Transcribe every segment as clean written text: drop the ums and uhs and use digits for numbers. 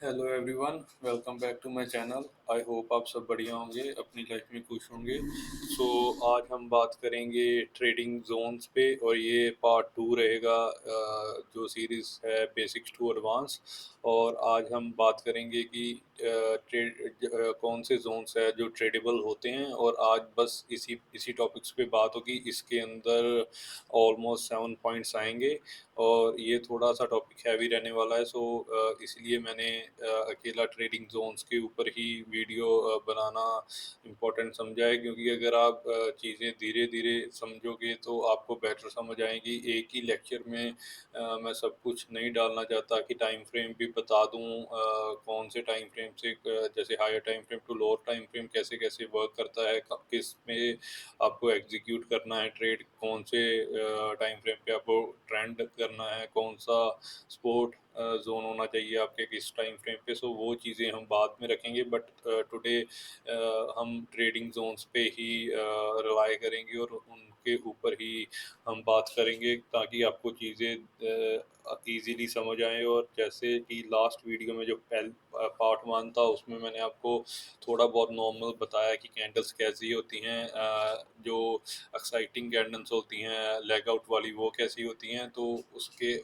Hello everyone, welcome back to my channel. I hope आप सब बढ़िया होंगे, अपनी लाइफ में खुश होंगे। आज हम बात करेंगे ट्रेडिंग जोन्स पे और ये पार्ट टू रहेगा, जो सीरीज़ है बेसिक्स टू एडवांस। और आज हम बात करेंगे कि कौन से जोन्स है जो ट्रेडेबल होते हैं। और आज बस इसी इसी टॉपिक्स पे बात होगी। इसके अंदर ऑलमोस्ट 7 पॉइंट्स आएंगे और ये थोड़ा सा टॉपिक हैवी रहने वाला है। इसलिए मैंने अकेला ट्रेडिंग जोन्स के ऊपर ही वीडियो बनाना इम्पोर्टेंट समझा है, क्योंकि अगर आप चीज़ें धीरे धीरे समझोगे तो आपको बेटर समझ आएगी। एक ही लेक्चर में मैं सब कुछ नहीं डालना चाहता कि टाइम फ्रेम भी बता दूं, कौन से टाइम फ्रेम से जैसे higher time frame to lower time frame कैसे कैसे वर्क करता है, किस में आपको एग्जीक्यूट करना है ट्रेड, कौन से टाइम फ्रेम पे आपको ट्रेंड करना है, कौन सा स्पोर्ट जोन होना चाहिए आपके किस टाइम फ्रेम पे। वो चीज़ें हम बाद में रखेंगे, बट टुडे हम ट्रेडिंग जोन्स पे ही रिलाई करेंगे और उनके ऊपर ही हम बात करेंगे, ताकि आपको चीज़ें इजीली समझ आए। और जैसे कि लास्ट वीडियो में जो पार्ट वन था, उसमें मैंने आपको थोड़ा बहुत नॉर्मल बताया कि कैंडल्स कैसी होती हैं, जो एक्साइटिंग कैंडल्स होती हैं लेग आउट वाली, वो कैसी होती हैं। तो उसके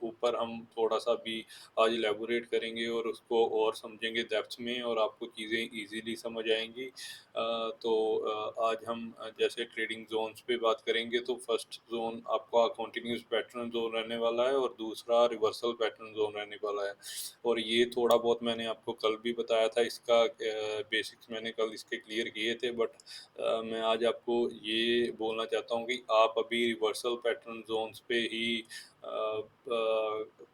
ऊपर हम थोड़ा सा भी आज एलेबोरेट करेंगे और उसको और समझेंगे डेप्थ में, और आपको चीज़ें इजीली समझ आएंगी। आज हम जैसे ट्रेडिंग जोन्स पे बात करेंगे, तो फर्स्ट जोन आपका कंटिन्यूस पैटर्न जोन रहने वाला है और दूसरा रिवर्सल पैटर्न जोन रहने वाला है। और ये थोड़ा बहुत मैंने आपको कल भी बताया था, इसका बेसिक्स मैंने कल इसके क्लियर किए थे। बट मैं आज आपको ये बोलना चाहता हूँ कि आप अभी रिवर्सल पैटर्न जोन्स पे ही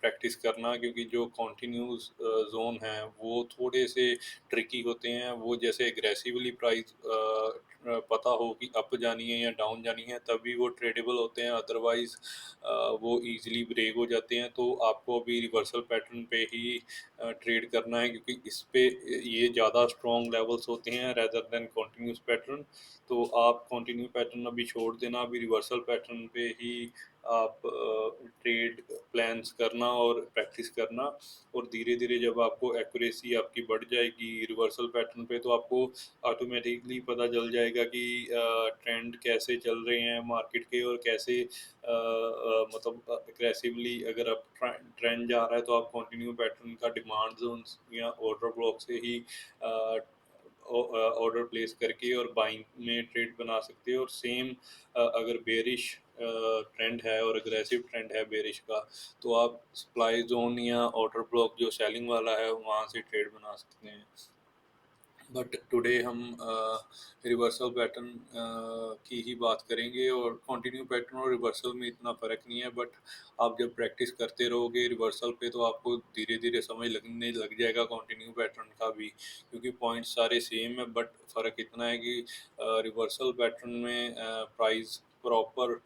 प्रैक्टिस करना, क्योंकि जो कॉन्टिन्यूस जोन है वो थोड़े से ट्रिकी होते हैं। वो जैसे एग्रेसिवली प्राइस पता हो कि अप जानी है या डाउन जानी है, तभी वो ट्रेडेबल होते हैं, अदरवाइज वो इजीली ब्रेक हो जाते हैं। तो आपको अभी रिवर्सल पैटर्न पे ही ट्रेड करना है, क्योंकि इस पे ये ज़्यादा स्ट्रॉन्ग लेवल्स होते हैं रेदर देन कॉन्टिन्यूस पैटर्न। तो आप कंटिन्यू पैटर्न अभी छोड़ देना, अभी रिवर्सल पैटर्न पे ही आप ट्रेड प्लान्स करना और प्रैक्टिस करना। और धीरे धीरे जब आपको एक्यूरेसी आपकी बढ़ जाएगी रिवर्सल पैटर्न पे, तो आपको ऑटोमेटिकली पता चल जाएगा कि ट्रेंड कैसे चल रहे हैं मार्केट के, और कैसे मतलब अग्रेसिवली अगर आप ट्रेंड जा रहा है तो आप कंटिन्यू पैटर्न का डिमांड जोन या ऑर्डर ब्लॉक से ही ऑर्डर प्लेस करके और बाइंग में ट्रेड बना सकते हो। और सेम अगर बेरिश ट्रेंड है और अग्रेसिव ट्रेंड है बेरिश का, तो आप सप्लाई जोन या ऑर्डर ब्लॉक जो सेलिंग वाला है वहाँ से ट्रेड बना सकते हैं। बट टुडे हम रिवर्सल पैटर्न की ही बात करेंगे। और कंटिन्यू पैटर्न और रिवर्सल में इतना फ़र्क नहीं है, बट आप जब प्रैक्टिस करते रहोगे रिवर्सल पे, तो आपको धीरे धीरे समझ लगने लग जाएगा कंटिन्यू पैटर्न का भी, क्योंकि पॉइंट सारे सेम है। बट फ़र्क इतना है कि रिवर्सल पैटर्न में प्राइस प्रॉपर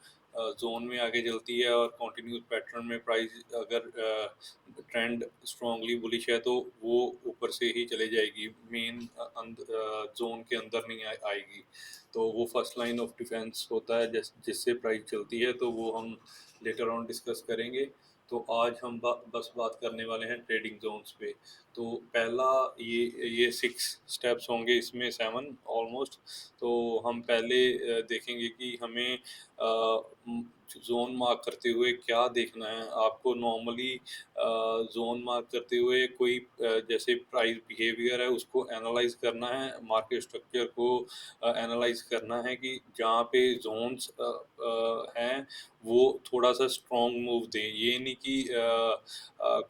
जोन में आगे चलती है, और कंटिन्यूस पैटर्न में प्राइस अगर ट्रेंड स्ट्रांगली बुलिश है तो वो ऊपर से ही चले जाएगी, मेन जोन के अंदर नहीं आएगी। तो वो फर्स्ट लाइन ऑफ डिफेंस होता है जिससे प्राइस चलती है, तो वो हम लेटर ऑन डिस्कस करेंगे। तो आज हम बस बात करने वाले हैं ट्रेडिंग जोन्स पे। तो पहला ये 6 स्टेप्स होंगे, इसमें 7 ऑलमोस्ट। तो हम पहले देखेंगे कि हमें जोन मार्क करते हुए क्या देखना है। आपको नॉर्मली जोन मार्क करते हुए कोई जैसे प्राइस बिहेवियर है उसको एनालाइज करना है, मार्केट स्ट्रक्चर को एनालाइज करना है कि जहाँ पे जोन्स हैं वो थोड़ा सा स्ट्रॉन्ग मूव दें। ये नहीं कि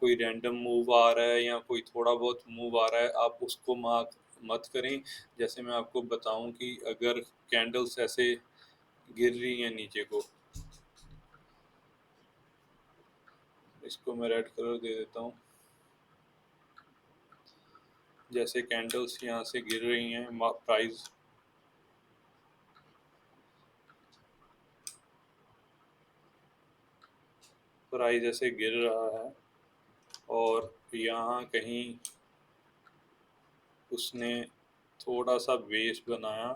कोई रैंडम मूव आ रहा है या कोई थोड़ा बहुत मूव आ रहा है आप उसको मार्क मत करें। जैसे मैं आपको बताऊं कि अगर कैंडल्स ऐसे गिर रही हैं नीचे को, इसको मैं रेड कलर दे देता हूँ। जैसे कैंडल्स यहाँ से गिर रही हैं, प्राइस ऐसे गिर रहा है, और यहाँ कहीं उसने थोड़ा सा बेस बनाया,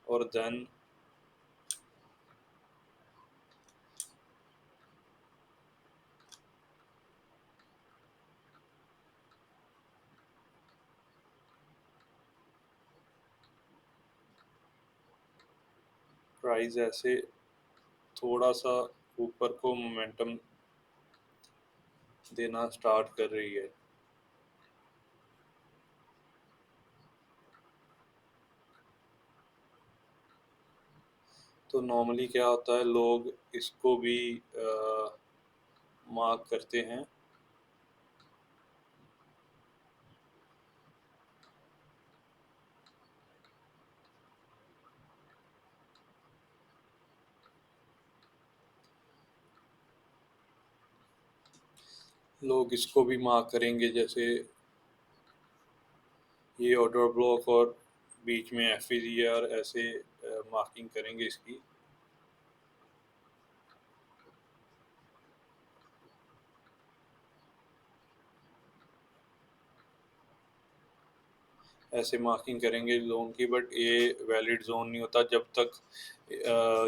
और देन प्राइस ऐसे थोड़ा सा ऊपर को मोमेंटम देना स्टार्ट कर रही है। तो नॉर्मली क्या होता है, लोग इसको भी मार्क करते हैं। लोग इसको भी मार्क करेंगे, जैसे ये ऑर्डर ब्लॉक और बीच में FVGR ऐसे मार्किंग करेंगे इसकी। ऐसे मार्किंग करेंगे जोन की, बट ये वैलिड जोन नहीं होता जब तक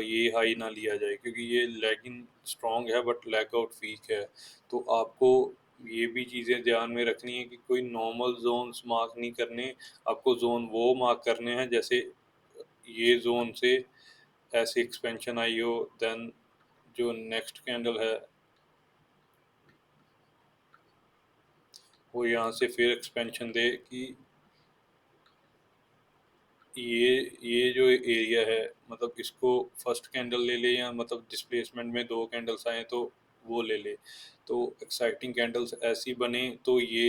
ये हाई ना लिया जाए, क्योंकि ये लेगिंग स्ट्रॉन्ग है बट लेग आउट वीक है। तो आपको ये भी चीज़ें ध्यान में रखनी है कि कोई नॉर्मल जोन्स मार्क नहीं करने, आपको जोन वो मार्क करने हैं जैसे ये जोन से ऐसी एक्सपेंशन आई हो, देन जो नेक्स्ट कैंडल है वो यहाँ से फिर एक्सपेंशन दे कि ये जो एरिया है, मतलब इसको फर्स्ट कैंडल ले ले, या मतलब डिस्प्लेसमेंट में दो कैंडल्स आए तो वो ले ले। तो एक्साइटिंग कैंडल्स ऐसी बने तो ये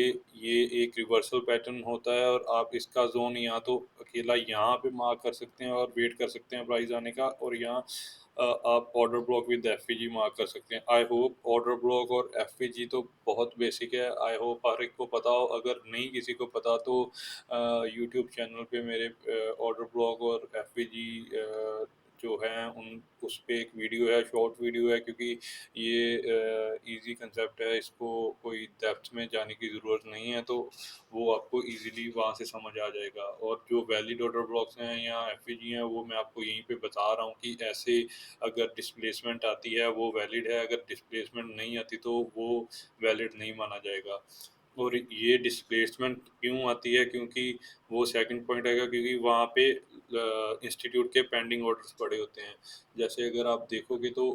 एक रिवर्सल पैटर्न होता है, और आप इसका जोन या तो अकेला यहाँ पे मार्क कर सकते हैं और वेट कर सकते हैं प्राइस आने का, और यहाँ आप order block with FVG mark कर सकते हैं। आई होप ऑर्डर ब्लॉक और FVG तो बहुत बेसिक है, आई होप हर एक को पता हो। अगर नहीं किसी को पता तो यूट्यूब चैनल पे मेरे ऑर्डर ब्लॉक और FVG जो हैं उन उस पे एक वीडियो है, शॉर्ट वीडियो है, क्योंकि ये इजी कंसेप्ट है, इसको कोई डेप्थ में जाने की ज़रूरत नहीं है, तो वो आपको इजीली वहाँ से समझ आ जाएगा। और जो वैलिड ऑर्डर ब्लॉक्स हैं या FVG हैं वो मैं आपको यहीं पे बता रहा हूँ कि ऐसे अगर डिस्प्लेसमेंट आती है वो वैलिड है, अगर डिस्प्लेसमेंट नहीं आती तो वो वैलिड नहीं माना जाएगा। और ये डिस्प्लेसमेंट क्यों आती है, क्योंकि वो सेकंड पॉइंट आएगा, क्योंकि वहाँ पे इंस्टीट्यूट के पेंडिंग ऑर्डर्स पड़े होते हैं। जैसे अगर आप देखोगे तो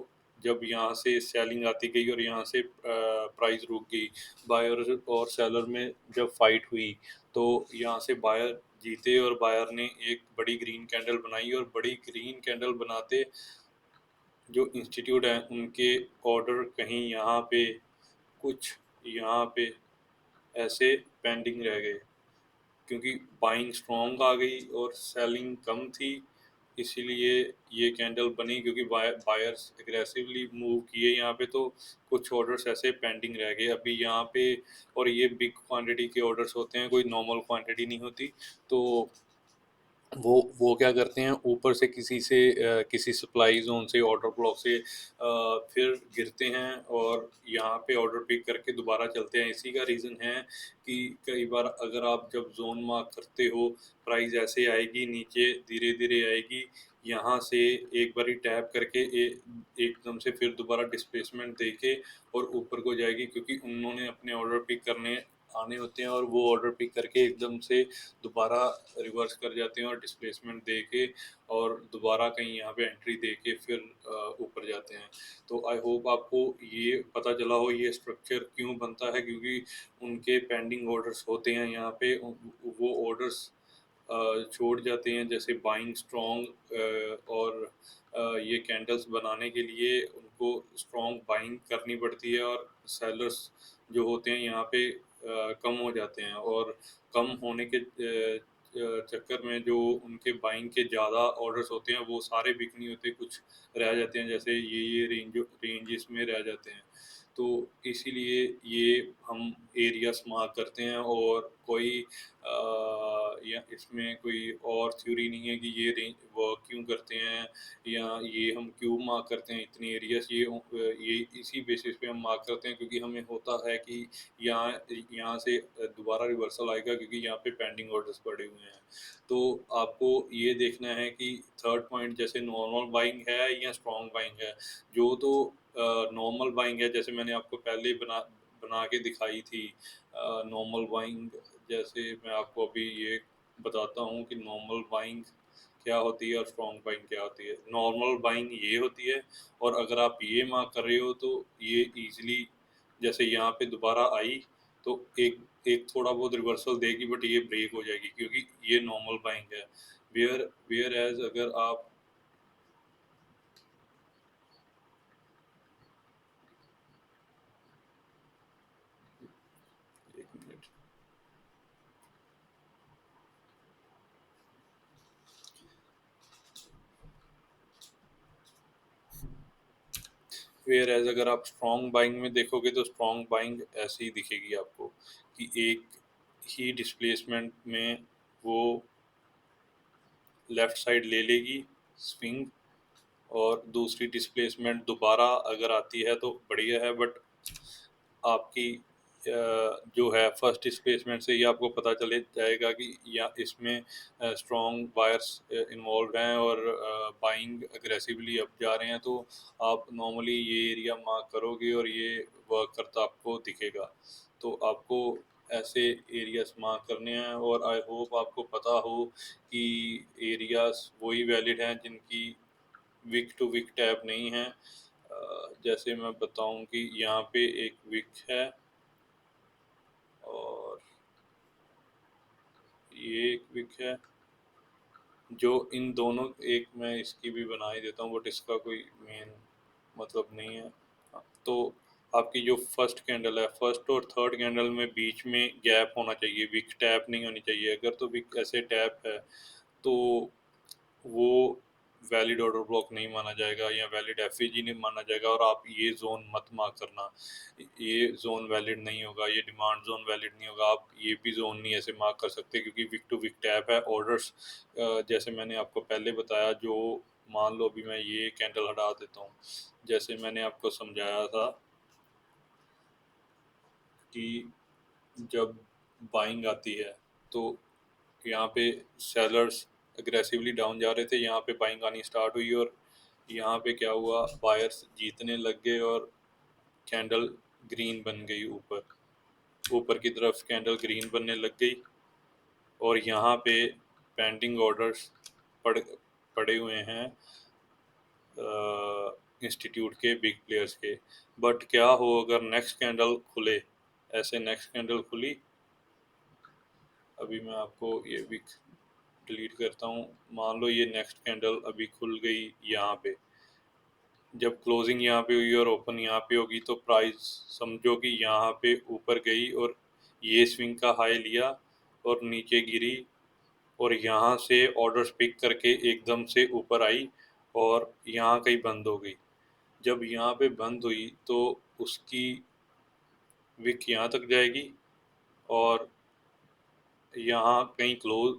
जब यहाँ से सेलिंग आती गई और यहाँ से प्राइस रुक गई, बायर और सेलर में जब फाइट हुई, तो यहाँ से बायर जीते और बायर ने एक बड़ी ग्रीन कैंडल बनाई, और बड़ी ग्रीन कैंडल बनाते जो इंस्टीट्यूट हैं उनके ऑर्डर कहीं यहाँ पे, कुछ यहाँ पे ऐसे पेंडिंग रह गए, क्योंकि बाइंग स्ट्रॉन्ग आ गई और सेलिंग कम थी। इसीलिए ये कैंडल बनी, क्योंकि बायर्स एग्रेसिवली मूव किए यहाँ पे, तो कुछ ऑर्डर्स ऐसे पेंडिंग रह गए अभी यहाँ पे। और ये बिग क्वांटिटी के ऑर्डर्स होते हैं, कोई नॉर्मल क्वांटिटी नहीं होती। तो वो क्या करते हैं, ऊपर से किसी सप्लाई जोन से, ऑर्डर ब्लॉक से फिर गिरते हैं और यहाँ पे ऑर्डर पिक करके दोबारा चलते हैं। इसी का रीज़न है कि कई बार अगर आप जब जोन मार्क करते हो, प्राइस ऐसे आएगी नीचे, धीरे धीरे आएगी, यहाँ से एक बारी टैप करके एकदम से फिर दोबारा डिस्प्लेसमेंट देके और ऊपर को जाएगी, क्योंकि उन्होंने अपने ऑर्डर पिक करने आने होते हैं, और वो ऑर्डर पिक करके एकदम से दोबारा रिवर्स कर जाते हैं और डिस्प्लेसमेंट दे के और दोबारा कहीं यहाँ पे एंट्री दे के फिर ऊपर जाते हैं। तो आई होप आपको ये पता चला हो ये स्ट्रक्चर क्यों बनता है, क्योंकि उनके पेंडिंग ऑर्डर्स होते हैं यहाँ पे, वो ऑर्डर्स छोड़ जाते हैं, जैसे बाइंग स्ट्रॉन्ग, और ये कैंडल्स बनाने के लिए उनको स्ट्रॉन्ग बाइंग करनी पड़ती है, और सेलर्स जो होते हैं यहाँ पे कम हो जाते हैं, और कम होने के चक्कर में जो उनके बाइंग के ज़्यादा ऑर्डर्स होते हैं वो सारे बिक नहीं होते, कुछ रह जाते हैं, जैसे ये रेंजेस में रह जाते हैं। तो इसीलिए ये हम एरियास मार्क करते हैं, और कोई या इसमें कोई और थ्योरी नहीं है कि ये रेंज वर्क क्यों करते हैं, या ये हम क्यों मार्क करते हैं इतनी एरियास। ये इसी बेसिस पे हम मार्क करते हैं, क्योंकि हमें होता है कि यहाँ यहाँ से दोबारा रिवर्सल आएगा, क्योंकि यहाँ पे पेंडिंग ऑर्डर्स पड़े हुए हैं। तो आपको ये देखना है कि थर्ड पॉइंट जैसे नॉर्मल बाइंग है या स्ट्रॉन्ग बाइंग है। जो तो नॉर्मल बाइंग है, जैसे मैंने आपको पहले ही बना बना के दिखाई थी नॉर्मल बाइंग। जैसे मैं आपको अभी ये बताता हूँ कि नॉर्मल बाइंग क्या होती है और स्ट्रॉन्ग बाइंग क्या होती है। नॉर्मल बाइंग ये होती है, और अगर आप ये मार्क कर रहे हो तो ये इजीली, जैसे यहाँ पे दोबारा आई तो एक एक थोड़ा बहुत रिवर्सल देगी, बट ये ब्रेक हो जाएगी क्योंकि ये नॉर्मल बाइंग है। वेयर वेयर एज अगर आप, एक मिनट, वेयर एज अगर आप स्ट्रॉन्ग बाइंग में देखोगे तो स्ट्रॉन्ग बाइंग ऐसी ही दिखेगी आपको कि एक ही डिस्प्लेसमेंट में वो लेफ्ट साइड ले लेगी स्विंग, और दूसरी डिस्प्लेसमेंट दोबारा अगर आती है तो बढ़िया है, बट आपकी जो है फर्स्ट डिस्प्लेसमेंट से ही आपको पता चले जाएगा कि या इसमें स्ट्रॉन्ग वायर्स इन्वॉल्व हैं और बाइंग अग्रेसिवली अप जा रहे हैं, तो आप नॉर्मली ये एरिया मार्क करोगे और ये वर्क करता आपको दिखेगा। तो आपको ऐसे एरियाज मार्क करने हैं, और आई होप आपको पता हो कि एरियाज वही वैलिड हैं जिनकी विक टू विक टैब नहीं है। जैसे मैं बताऊं कि यहाँ पे एक विक है, और ये एक विक है, जो इन दोनों, एक मैं इसकी भी बना ही देता हूँ बट इसका कोई मेन मतलब नहीं है। तो आपकी जो फर्स्ट कैंडल है, फर्स्ट और थर्ड कैंडल में बीच में गैप होना चाहिए, विक टैप नहीं होनी चाहिए। अगर तो विक ऐसे टैप है तो वो वैलिड ऑर्डर ब्लॉक नहीं माना जाएगा या वैलिड एफईजी नहीं माना जाएगा, और आप ये जोन मत मार्क करना। ये जोन वैलिड नहीं होगा, ये डिमांड जोन वैलिड नहीं होगा। आप ये भी जोन नहीं ऐसे मार्क कर सकते क्योंकि विक टू विक टैप है। ऑर्डर्स जैसे मैंने आपको पहले बताया, जो मान लो अभी मैं ये कैंडल हटा देता हूँ, जैसे मैंने आपको समझाया था कि जब बाइंग आती है तो यहाँ पे सेलर्स अग्रेसिवली डाउन जा रहे थे, यहाँ पे बाइंग आनी स्टार्ट हुई, और यहाँ पे क्या हुआ, बायर्स जीतने लग गए और कैंडल ग्रीन बन गई। ऊपर ऊपर की तरफ कैंडल ग्रीन बनने लग गई, और यहाँ पे पेंडिंग ऑर्डर्स पड़े हुए हैं इंस्टीट्यूट के, बिग प्लेयर्स के। बट क्या हो अगर नेक्स्ट कैंडल खुले, ऐसे नेक्स्ट कैंडल खुली, अभी मैं आपको ये विक डिलीट करता हूँ। मान लो ये नेक्स्ट कैंडल अभी खुल गई यहाँ पे, जब क्लोजिंग यहाँ पे हुई और ओपन यहाँ पे होगी तो प्राइस समझो कि यहाँ पे ऊपर गई, और ये स्विंग का हाई लिया और नीचे गिरी, और यहाँ से ऑर्डर्स पिक करके एकदम से ऊपर आई और यहाँ कहीं बंद हो गई। जब यहाँ पे बंद हुई तो उसकी विक यहाँ तक जाएगी, और यहाँ कहीं क्लोज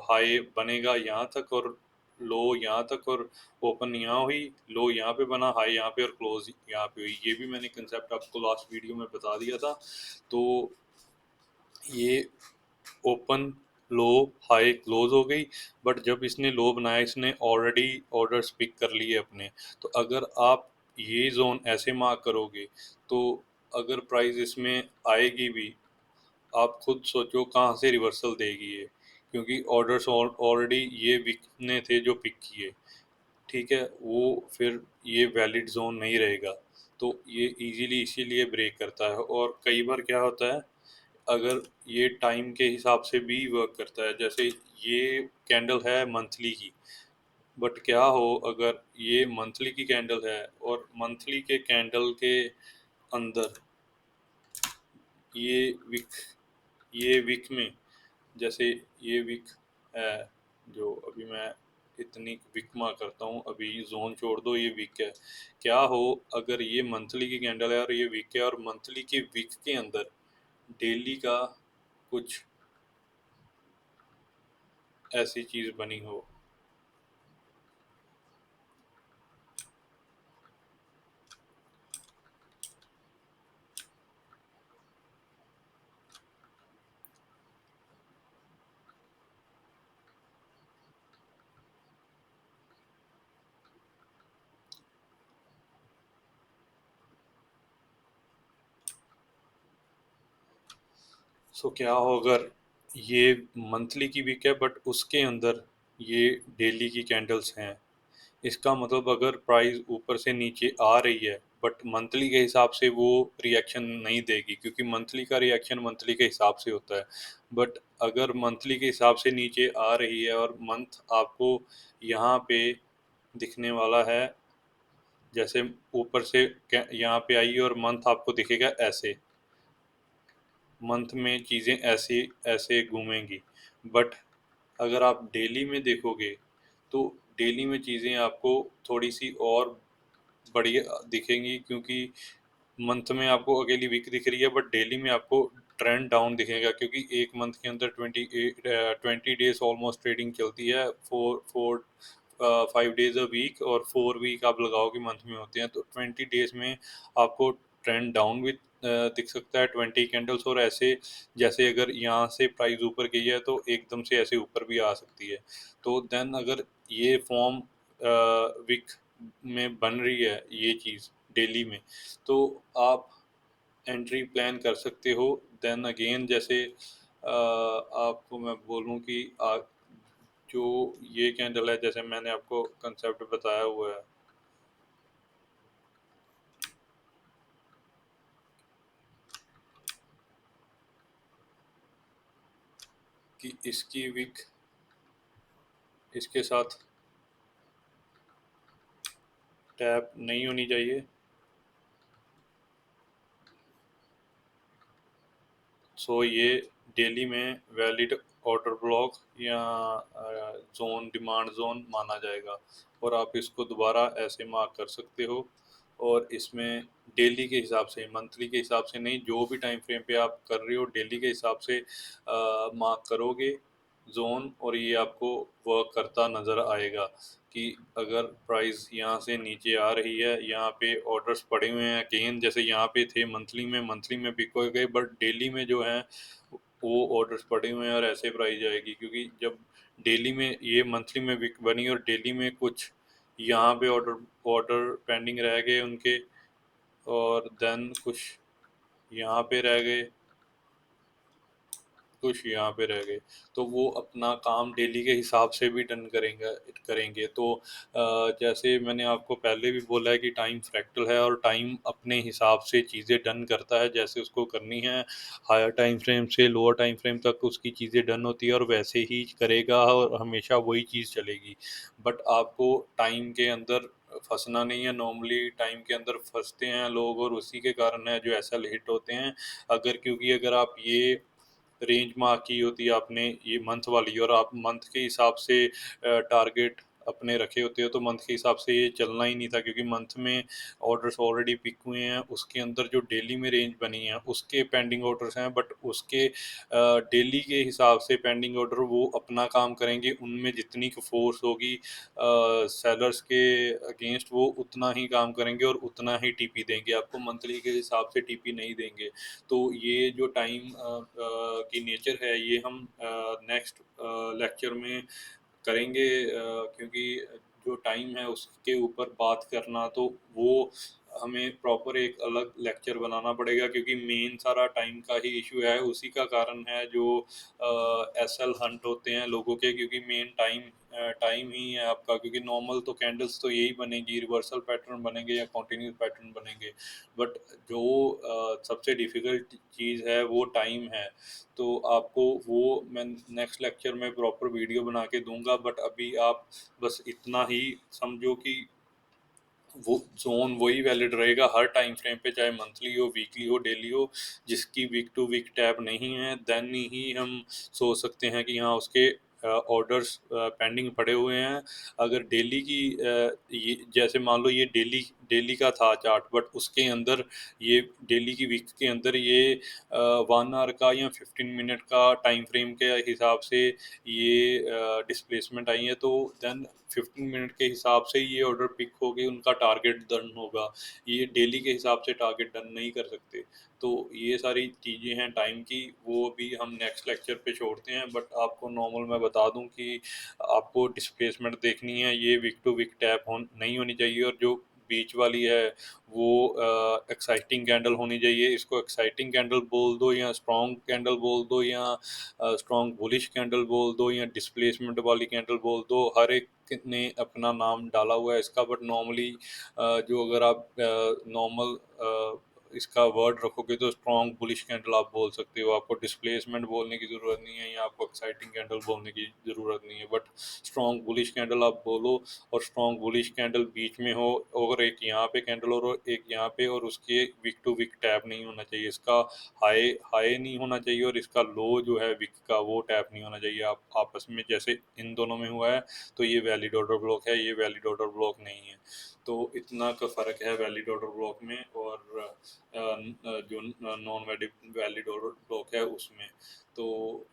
हाई बनेगा यहाँ तक, और लो यहाँ तक, और ओपन यहाँ हुई, लो यहाँ पे बना, हाई यहाँ पे, और क्लोज यहाँ पे हुई। ये भी मैंने कंसेप्ट आपको लास्ट वीडियो में बता दिया था। तो ये ओपन, लो, हाई, क्लोज हो गई, बट जब इसने लो बनाया इसने ऑलरेडी ऑर्डर्स पिक कर लिए अपने। तो अगर आप ये जोन ऐसे मार्क करोगे तो अगर प्राइस इसमें आएगी भी, आप खुद सोचो कहाँ से रिवर्सल देगी ये, क्योंकि ऑर्डर्स ऑलरेडी ये बिकने थे जो पिक किए। ठीक है, वो फिर ये वैलिड जोन नहीं रहेगा, तो ये इजीली इसीलिए ब्रेक करता है। और कई बार क्या होता है, अगर ये टाइम के हिसाब से भी वर्क करता है, जैसे ये कैंडल है मंथली की, बट क्या हो अगर ये मंथली की कैंडल है और मंथली के कैंडल के अंदर ये विक, ये विक में, जैसे ये विक है, जो अभी मैं इतनी विक मार्क करता हूँ, अभी जोन छोड़ दो, ये विक है। क्या हो अगर ये मंथली की कैंडल है और ये विक है, और मंथली की विक के अंदर डेली का कुछ ऐसी चीज़ बनी हो। सो क्या हो अगर ये मंथली की वीक है बट उसके अंदर ये डेली की कैंडल्स हैं। इसका मतलब अगर प्राइस ऊपर से नीचे आ रही है बट मंथली के हिसाब से वो रिएक्शन नहीं देगी, क्योंकि मंथली का रिएक्शन मंथली के हिसाब से होता है। बट अगर मंथली के हिसाब से नीचे आ रही है और मंथ आपको यहाँ पे दिखने वाला है, जैसे ऊपर से यहाँ पे आई और मंथ आपको दिखेगा ऐसे, मंथ में चीज़ें ऐसे ऐसे घूमेंगी। बट अगर आप डेली में देखोगे तो डेली में चीज़ें आपको थोड़ी सी और बढ़िया दिखेंगी, क्योंकि मंथ में आपको अकेली वीक दिख रही है बट डेली में आपको ट्रेंड डाउन दिखेगा, क्योंकि एक मंथ के अंदर 20 डेज ऑलमोस्ट ट्रेडिंग चलती है। Four four 5 days a week और 4 वीक आप लगाओगे मंथ में होते हैं, तो 20 डेज में आपको ट्रेंड डाउन भी दिख सकता है 20 कैंडल्स। और ऐसे जैसे अगर यहाँ से प्राइस ऊपर गई है तो एकदम से ऐसे ऊपर भी आ सकती है। तो देन अगर ये फॉर्म वीक में बन रही है ये चीज़ डेली में, तो आप एंट्री प्लान कर सकते हो। देन अगेन जैसे आपको मैं बोलूँ कि जो ये कैंडल है, जैसे मैंने आपको कंसेप्ट बताया हुआ है कि इसकी विक इसके साथ टैप नहीं होनी चाहिए। सो ये डेली में वैलिड ऑर्डर ब्लॉक या जोन, डिमांड जोन माना जाएगा, और आप इसको दोबारा ऐसे मार्क कर सकते हो। और इसमें डेली के हिसाब से, मंथली के हिसाब से नहीं, जो भी टाइम फ्रेम पे आप कर रहे हो डेली के हिसाब से मार्क करोगे जोन, और ये आपको वर्क करता नज़र आएगा कि अगर प्राइस यहाँ से नीचे आ रही है, यहाँ पे ऑर्डर्स पड़े हुए हैं अगेन, जैसे यहाँ पे थे मंथली में बिक हो गए, बट डेली में जो है वो ऑर्डर्स पड़े हुए हैं और ऐसे प्राइस आएगी, क्योंकि जब डेली में ये मंथली में बिक बनी और डेली में कुछ यहाँ पे ऑर्डर ऑर्डर पेंडिंग रह गए उनके, और देन कुछ यहाँ पे रह गए, कुछ यहाँ पे रह गए, तो वो अपना काम डेली के हिसाब से भी डन करेंगे करेंगे। तो जैसे मैंने आपको पहले भी बोला है कि टाइम फ्रैक्टल है और टाइम अपने हिसाब से चीज़ें डन करता है, जैसे उसको करनी है हायर टाइम फ्रेम से लोअर टाइम फ्रेम तक उसकी चीज़ें डन होती है और वैसे ही करेगा और हमेशा वही चीज़ चलेगी। बट आपको टाइम के अंदर फंसना नहीं है। नॉर्मली टाइम के अंदर फंसते हैं लोग और उसी के कारण है जो ऐसा हिट होते हैं। अगर क्योंकि अगर आप ये रेंज मार्क की होती है आपने ये मंथ वाली, और आप मंथ के हिसाब से टारगेट अपने रखे होते हो, तो मंथ के हिसाब से ये चलना ही नहीं था, क्योंकि मंथ में ऑर्डर्स ऑलरेडी पिक हुए हैं। उसके अंदर जो डेली में रेंज बनी है उसके पेंडिंग ऑर्डर्स हैं, बट उसके डेली के हिसाब से पेंडिंग ऑर्डर वो अपना काम करेंगे, उनमें जितनी फोर्स होगी सेलर्स के अगेंस्ट वो उतना ही काम करेंगे और उतना ही टीपी देंगे आपको, मंथली के हिसाब से टीपी नहीं देंगे। तो ये जो टाइम की नेचर है ये हम नेक्स्ट लेक्चर में करेंगे, क्योंकि जो टाइम है उसके ऊपर बात करना तो वो हमें प्रॉपर एक अलग लेक्चर बनाना पड़ेगा, क्योंकि मेन सारा टाइम का ही इशू है। उसी का कारण है जो एसएल हंट होते हैं लोगों के, क्योंकि मेन टाइम टाइम ही है आपका, क्योंकि नॉर्मल तो कैंडल्स तो यही बनेगी, रिवर्सल पैटर्न बनेंगे या कंटिन्यूस पैटर्न बनेंगे, बट जो सबसे डिफ़िकल्ट चीज़ है वो टाइम है। तो आपको वो मैं नेक्स्ट लेक्चर में प्रॉपर वीडियो बना के दूंगा, बट अभी आप बस इतना ही समझो कि वो जोन वही वैलिड रहेगा हर टाइम फ्रेम पे, चाहे मंथली हो, वीकली हो, डेली हो। जिसकी वीक टू वीक टैब नहीं है देन ही हम सोच सकते हैं कि हाँ उसके ऑर्डर्स पेंडिंग पड़े हुए हैं। अगर डेली की ये जैसे मान लो ये डेली डेली का था चार्ट, बट उसके अंदर ये डेली की वीक के अंदर ये 1 आवर का या 15 मिनट का टाइम फ्रेम के हिसाब से ये डिस्प्लेसमेंट आई है, तो देन 15 मिनट के हिसाब से ये ऑर्डर पिक हो गए, उनका टारगेट डन होगा। ये डेली के हिसाब से टारगेट डन नहीं कर सकते। तो ये सारी चीज़ें हैं टाइम की, वो भी हम नेक्स्ट लेक्चर पे छोड़ते हैं। बट आपको नॉर्मल मैं बता दूं कि आपको डिस्प्लेसमेंट देखनी है, ये वीक टू वीक टैप नहीं होनी चाहिए, और जो बीच वाली है वो एक्साइटिंग कैंडल होनी चाहिए। इसको एक्साइटिंग कैंडल बोल दो या स्ट्रॉन्ग कैंडल बोल दो या स्ट्रॉन्ग बुलिश कैंडल बोल दो या डिस्प्लेसमेंट वाली कैंडल बोल दो, हर एक ने अपना नाम डाला हुआ है इसका। बट नॉर्मली जो अगर आप नॉर्मल इसका वर्ड रखोगे तो स्ट्रॉन्ग बुलिश कैंडल आप बोल सकते हो। आपको डिस्प्लेसमेंट बोलने की ज़रूरत नहीं है या आपको एक्साइटिंग कैंडल बोलने की ज़रूरत नहीं है, बट स्ट्रॉन्ग बुलिश कैंडल आप बोलो। और स्ट्रॉन्ग बुलिश कैंडल बीच में हो और एक यहाँ पे कैंडल और एक यहाँ पे, और उसके विक टू विक टैप नहीं होना चाहिए। इसका हाई हाई नहीं होना चाहिए और इसका लो जो है विक का वो टैप नहीं होना चाहिए। आप आपस में जैसे इन दोनों में हुआ है तो ये वैलिड ऑर्डर ब्लॉक है, ये वैलिड ऑर्डर ब्लॉक नहीं है। तो इतना का फ़र्क है वैलिड ऑर्डर ब्लॉक में और जो नॉन वैलिड ऑर्डर ब्लॉक है उसमें। तो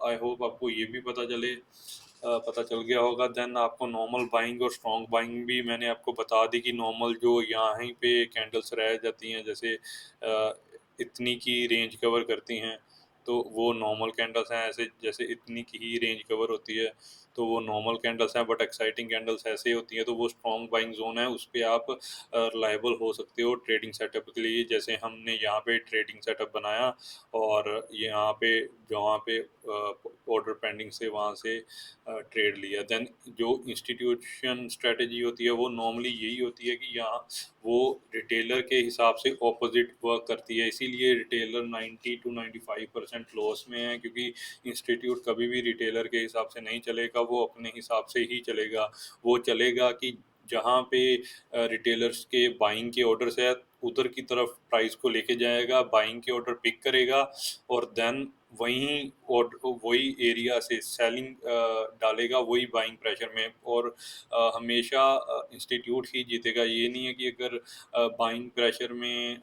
आई होप आपको ये भी पता चल गया होगा। देन आपको नॉर्मल बाइंग और स्ट्रॉन्ग बाइंग भी मैंने आपको बता दी कि नॉर्मल जो यहाँ पे कैंडल्स रह जाती हैं, जैसे इतनी की रेंज कवर करती हैं तो वो नॉर्मल कैंडल्स हैं। ऐसे जैसे इतनी की ही रेंज कवर होती है तो वो नॉर्मल कैंडल्स हैं। बट एक्साइटिंग कैंडल्स ऐसे ही होती हैं तो वो स्ट्रॉन्ग बाइंग जोन है, उस पर आप रिलायबल हो सकते हो ट्रेडिंग सेटअप के लिए। जैसे हमने यहाँ पे ट्रेडिंग सेटअप बनाया और यहाँ पे जहाँ पे ऑर्डर पेंडिंग से वहाँ से ट्रेड लिया। देन जो इंस्टीट्यूशन स्ट्रेटजी होती है वो नॉर्मली यही होती है कि यहाँ वो रिटेलर के हिसाब से ऑपोजिट वर्क करती है, इसीलिए रिटेलर 90 to 95% लॉस में है, क्योंकि इंस्टीट्यूट कभी भी रिटेलर के हिसाब से नहीं चलेगा, वो अपने हिसाब से ही चलेगा। वो चलेगा कि जहाँ पे रिटेलर्स के बाइंग के ऑर्डर्स है उधर की तरफ प्राइस को लेके जाएगा, बाइंग के ऑर्डर पिक करेगा और देन वहीं और वही एरिया से सेलिंग डालेगा वही बाइंग प्रेशर में। और हमेशा इंस्टीट्यूट ही जीतेगा। ये नहीं है कि अगर बाइंग प्रेशर में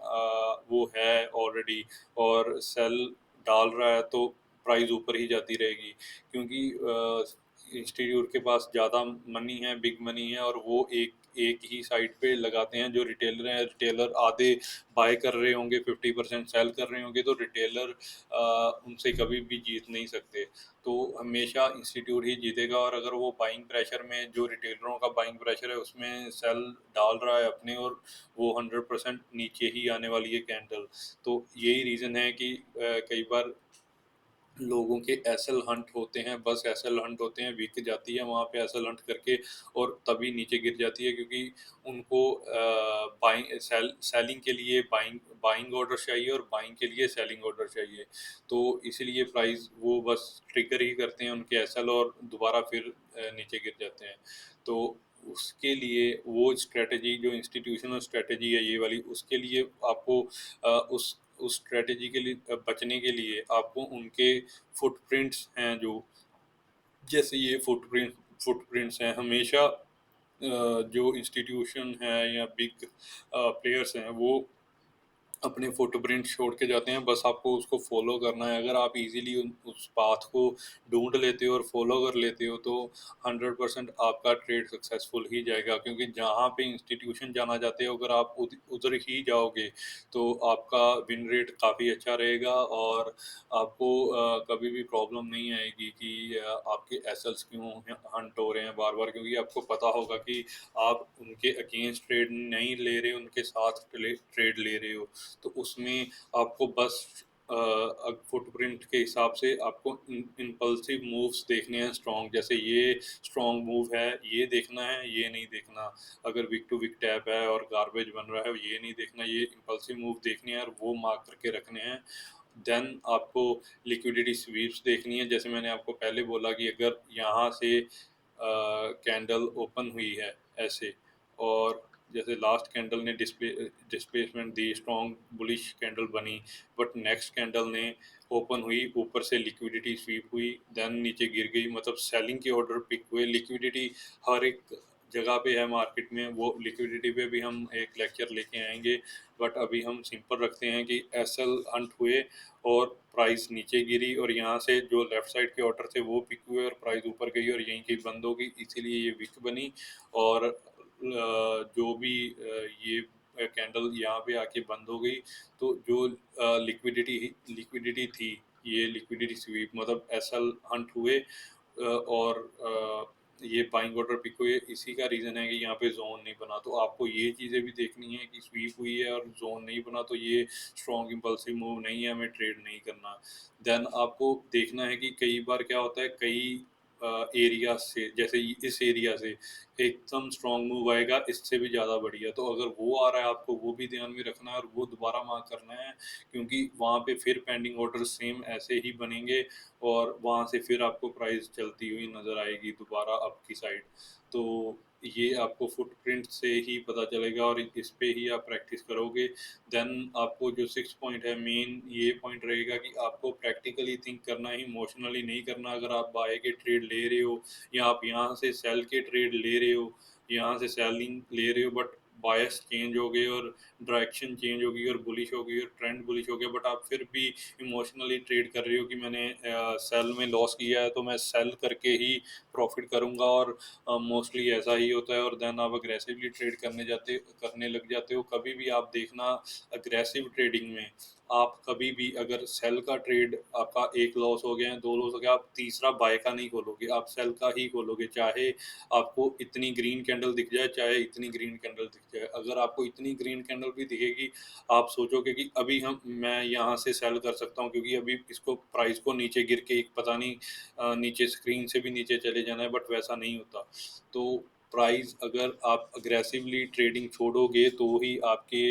वो है ऑलरेडी और सेल डाल रहा है तो प्राइस ऊपर ही जाती रहेगी, क्योंकि इंस्टीट्यूट के पास ज़्यादा मनी है, बिग मनी है, और वो एक एक ही साइड पे लगाते हैं। जो रिटेलर हैं, रिटेलर आधे बाय कर रहे होंगे, 50% सेल कर रहे होंगे, तो रिटेलर उनसे कभी भी जीत नहीं सकते। तो हमेशा इंस्टीट्यूट ही जीतेगा। और अगर वो बाइंग प्रेशर में, जो रिटेलरों का बाइंग प्रेशर है उसमें सेल डाल रहा है अपने, और वो 100% नीचे ही आने वाली है कैंडल। तो यही रीज़न है कि कई बार लोगों के एसएल हंट होते हैं, बस एसएल हंट होते हैं, बिक जाती है वहाँ पे एसएल हंट करके और तभी नीचे गिर जाती है, क्योंकि उनको बाइंग सेलिंग के लिए बाइंग बाइंग ऑर्डर चाहिए और बाइंग के लिए सेलिंग ऑर्डर चाहिए। तो इसीलिए प्राइस वो बस ट्रिगर ही करते हैं उनके एसएल और दोबारा फिर नीचे गिर जाते हैं। तो उसके लिए वो स्ट्रेटजी, जो इंस्टीट्यूशनल स्ट्रेटजी है ये वाली, उसके लिए आपको उस स्ट्रेटजी के लिए बचने के लिए आपको उनके फुटप्रिंट्स हैं जो, जैसे ये फुटप्रिंट्स हैं हमेशा जो इंस्टीट्यूशन है या बिग प्लेयर्स हैं वो अपने फुटप्रिंट छोड़ के जाते हैं, बस आपको उसको फॉलो करना है। अगर आप इजीली उस पाथ को ढूंढ लेते हो और फॉलो कर लेते हो तो 100% आपका ट्रेड सक्सेसफुल ही जाएगा, क्योंकि जहाँ पे इंस्टीट्यूशन जाना चाहते हो अगर आप उधर ही जाओगे तो आपका विन रेट काफ़ी अच्छा रहेगा और आपको कभी भी प्रॉब्लम नहीं आएगी कि आपके एसएल्स क्यों हंट हो रहे हैं बार बार, क्योंकि आपको पता होगा कि आप उनके अगेंस्ट ट्रेड नहीं ले रहे हो, उनके साथ ट्रेड ले रहे हो। तो उसमें आपको बस फुटप्रिंट के हिसाब से आपको इम्पल्सिव मूव्स देखने हैं स्ट्रॉन्ग, जैसे ये स्ट्रॉन्ग मूव है ये देखना है, ये नहीं देखना। अगर विक टू विक टैप है और गार्बेज बन रहा है ये नहीं देखना, ये इम्पल्सिव मूव देखने हैं और वो मार्क करके रखने हैं। देन आपको लिक्विडिटी स्वीप्स देखनी है। जैसे मैंने आपको पहले बोला कि अगर यहाँ से कैंडल ओपन हुई है ऐसे, और जैसे लास्ट कैंडल ने डिस्प्लेसमेंट दी, स्ट्रॉन्ग बुलिश कैंडल बनी, बट नेक्स्ट कैंडल ने ओपन हुई, ऊपर से लिक्विडिटी स्वीप हुई, देन नीचे गिर गई, मतलब सेलिंग के ऑर्डर पिक हुए। लिक्विडिटी हर एक जगह पे है मार्केट में, वो लिक्विडिटी पे भी हम एक लेक्चर लेके आएंगे, बट अभी हम सिंपल रखते हैं कि एसएल हंट हुए और प्राइस नीचे गिरी और यहाँ से जो लेफ्ट साइड के ऑर्डर थे वो पिक हुए और प्राइस ऊपर गई और यहीं कहीं बंद हो गई, इसीलिए ये विक बनी। और जो भी ये कैंडल यहाँ पे आके बंद हो गई, तो जो लिक्विडिटी थी, ये लिक्विडिटी स्वीप मतलब एसएल हंट हुए और ये बाइंग ऑर्डर पिक हुए, इसी का रीज़न है कि यहाँ पे ज़ोन नहीं बना। तो आपको ये चीज़ें भी देखनी है कि स्वीप हुई है और ज़ोन नहीं बना, तो ये स्ट्रॉन्ग इम्पल्सिव मूव नहीं है, हमें ट्रेड नहीं करना। देन आपको देखना है कि कई बार क्या होता है, कई एरिया से, जैसे इस एरिया से एकदम स्ट्रॉन्ग मूव आएगा, इससे भी ज़्यादा बढ़िया, तो अगर वो आ रहा है आपको वो भी ध्यान में रखना है और वो दोबारा मार्क करना है, क्योंकि वहाँ पे फिर पेंडिंग ऑर्डर सेम ऐसे ही बनेंगे और वहाँ से फिर आपको प्राइस चलती हुई नज़र आएगी दोबारा अप की साइड। तो ये आपको फुटप्रिंट से ही पता चलेगा और इस पे ही आप प्रैक्टिस करोगे। देन आपको जो 6 पॉइंट है, मेन ये पॉइंट रहेगा कि आपको प्रैक्टिकली थिंक करना है, इमोशनली नहीं करना। अगर आप बाय के ट्रेड ले रहे हो या आप यहाँ से सेल के ट्रेड ले रहे हो, यहाँ से सेलिंग ले रहे हो, बट बायस चेंज हो गए और डायरेक्शन चेंज हो गई और बुलिश हो गई और ट्रेंड बुलिश हो गया, बट आप फिर भी इमोशनली ट्रेड कर रहे हो कि मैंने सेल में लॉस किया है तो मैं सेल करके ही प्रॉफिट करूंगा, और मोस्टली ऐसा ही होता है। और देन आप अग्रेसिवली ट्रेड करने लग जाते हो। कभी भी आप देखना, अग्रेसिव ट्रेडिंग में आप कभी भी अगर सेल का ट्रेड आपका एक लॉस हो गया है, दो लॉस हो गया, आप तीसरा बाय का नहीं खोलोगे, आप सेल का ही खोलोगे, चाहे आपको इतनी ग्रीन कैंडल दिख जाए, चाहे इतनी ग्रीन कैंडल दिख जाए। अगर आपको इतनी ग्रीन कैंडल भी दिखेगी, आप सोचोगे कि अभी मैं यहाँ से सेल कर सकता हूँ, क्योंकि अभी इसको प्राइस को नीचे गिर के एक पता नहीं नीचे स्क्रीन से भी नीचे चले जाना है, बट वैसा नहीं होता। तो प्राइस, अगर आप अग्रेसिवली ट्रेडिंग छोड़ोगे तो ही आपके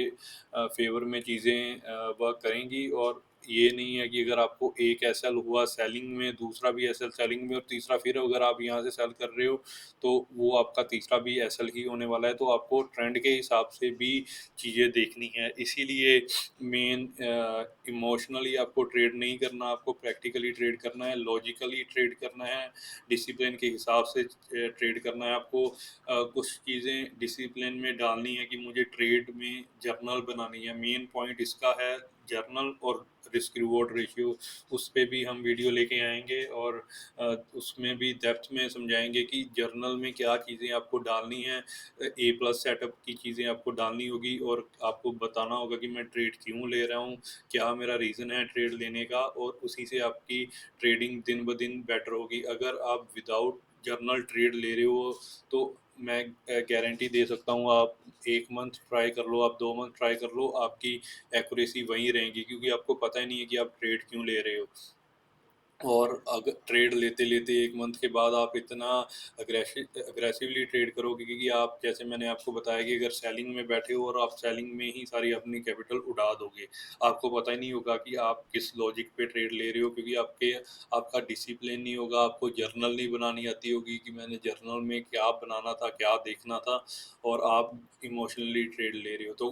फेवर में चीज़ें वर्क करेंगी। और ये नहीं है कि अगर आपको एक एसएल हुआ सेलिंग में, दूसरा भी एसएल सेलिंग में और तीसरा फिर अगर आप यहाँ से सेल कर रहे हो, तो वो आपका तीसरा भी एसएल ही होने वाला है। तो आपको ट्रेंड के हिसाब से भी चीज़ें देखनी है। इसीलिए मेन इमोशनली आपको ट्रेड नहीं करना, आपको प्रैक्टिकली ट्रेड करना है, लॉजिकली ट्रेड करना है, डिसिप्लिन के हिसाब से ट्रेड करना है। आपको कुछ चीज़ें डिसिप्लिन में डालनी है कि मुझे ट्रेड में जर्नल बनानी है। मेन पॉइंट इसका है जर्नल और रिस्क रिवॉर्ड रेशियो। उस पे भी हम वीडियो लेके आएंगे और उसमें भी डेप्थ में समझाएंगे कि जर्नल में क्या चीज़ें आपको डालनी है। ए प्लस सेटअप की चीज़ें आपको डालनी होगी और आपको बताना होगा कि मैं ट्रेड क्यों ले रहा हूँ, क्या मेरा रीज़न है ट्रेड लेने का, और उसी से आपकी ट्रेडिंग दिन ब दिन बेटर होगी। अगर आप विदाउट जर्नल ट्रेड ले रहे हो, तो मैं गारंटी दे सकता हूँ, आप 1 मंथ ट्राई कर लो, आप 2 मंथ ट्राई कर लो, आपकी एक्यूरेसी वहीं रहेगी, क्योंकि आपको पता ही नहीं है कि आप ट्रेड क्यों ले रहे हो। और अगर ट्रेड लेते लेते 1 मंथ के बाद आप इतना अग्रेसिवली ट्रेड करोगे, क्योंकि आप, जैसे मैंने आपको बताया कि अगर सेलिंग में बैठे हो और आप सेलिंग में ही सारी अपनी कैपिटल उड़ा दोगे, आपको पता ही नहीं होगा कि आप किस लॉजिक पे ट्रेड ले रहे हो, क्योंकि आपका डिसिप्लिन नहीं होगा, आपको जर्नल नहीं बनानी आती होगी कि मैंने जर्नल में क्या बनाना था, क्या देखना था, और आप इमोशनली ट्रेड ले रहे हो। तो